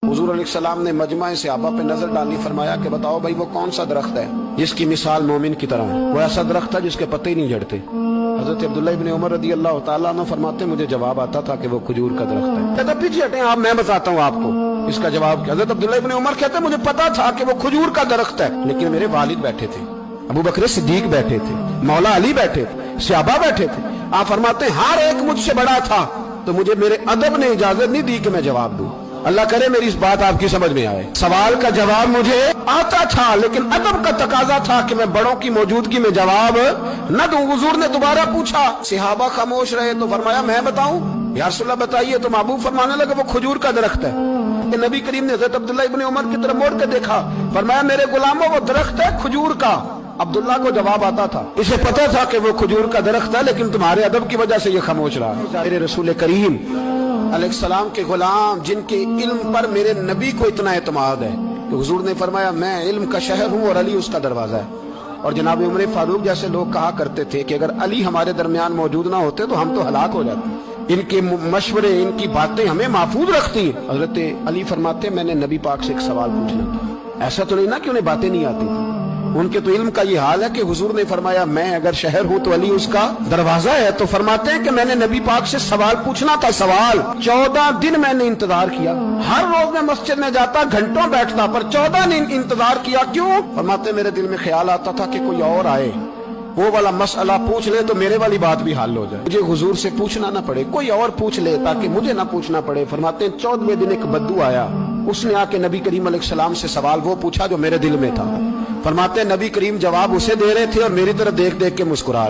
हुजूर अलैहिस्सलाम ने मजमा सहाबा पे नजर डाली, फरमाया कि बताओ भाई वो कौन सा दरख्त है जिसकी मिसाल मोमिन की तरह है। वो ऐसा दरख्त है जिसके पत्ते ही नहीं झड़ते। हजरत अब्दुल्लाह इब्न उमर रदी अल्लाह तआला अन्हु फरमाते मुझे जवाब आता था कि वो खजूर का दरख्त है। कहता पीछे हटें आप, मैं बताता हूँ आपको इसका जवाब क्या। हजरत अब्दुल्लाह इब्न उमर कहते मुझे पता था कि वो खजूर का दरख्त है, लेकिन मेरे वालिद बैठे थे, अबू बकर सिद्दीक बैठे थे, मौला अली बैठे थे, सहाबा बैठे थे। आप फरमाते हैं हर एक मुझसे बड़ा था, तो मुझे मेरे अदब ने इजाजत नहीं दी कि मैं जवाब दूं। अल्लाह करे मेरी इस बात आपकी समझ में आए। सवाल का जवाब मुझे आता था, लेकिन अदब का तकाजा था कि मैं बड़ों की मौजूदगी में जवाब न दूं। हुजूर ने दोबारा पूछा, सहाबा खामोश रहे, तो फरमाया मैं बताऊं? या रसूलल्लाह बताइए। तो महबूब फरमाने लगे वो खजूर का दरख्त है। कि नबी करीम ने हज़रत अब्दुल्लाह इब्न उमर की तरफ मोड़ के देखा, फरमाया मेरे गुलामों वो दरख्त है खजूर का। अब्दुल्ला को जवाब आता था, इसे पता था कि वो खजूर का दरख्त है, लेकिन तुम्हारे अदब की वजह से ये खामोश रहा। मेरे रसूल करीम अलैहिस्सलाम के गुलाम जिनके इल्म पर मेरे नबी को इतना एतमाद है कि हुजूर ने फरमाया मैं इल्म का शहर हूँ और अली उसका दरवाजा है। और जनाब उमर फारूक जैसे लोग कहा करते थे कि अगर अली हमारे दरमियान मौजूद ना होते तो हम तो हलाक हो जाते। इनके मशवरे, इनकी बातें हमें महफूज रखती हैं। हजरत अली फरमाते मैंने नबी पाक से एक सवाल पूछना था। ऐसा तो नहीं ना कि उन्हें बातें नहीं आती थी, उनके तो इल्म का ये हाल है कि हुजूर ने फरमाया मैं अगर शहर हूं तो अली उसका दरवाजा है। तो फरमाते हैं कि मैंने नबी पाक से सवाल पूछना था। सवाल 14 दिन मैंने इंतजार किया। हर रोज मैं मस्जिद में जाता, घंटों बैठता, पर 14 दिन इंतजार किया। क्यों? फरमाते मेरे दिल में ख्याल आता था कि कोई और आए, वो वाला मसला पूछ ले तो मेरे वाली बात भी हल हो जाए, मुझे हुजूर से पूछना ना पड़े, कोई और पूछ ले ताकि मुझे ना पूछना पड़े। फरमाते हैं 14वें दिन एक बद्दू आया, उसने आके नबी करीम अलैहिस्सलाम से सवाल वो पूछा जो मेरे दिल में था। फरमाते हैं नबी करीम जवाब उसे दे रहे थे और मेरी तरफ देख देख के मुस्कुरा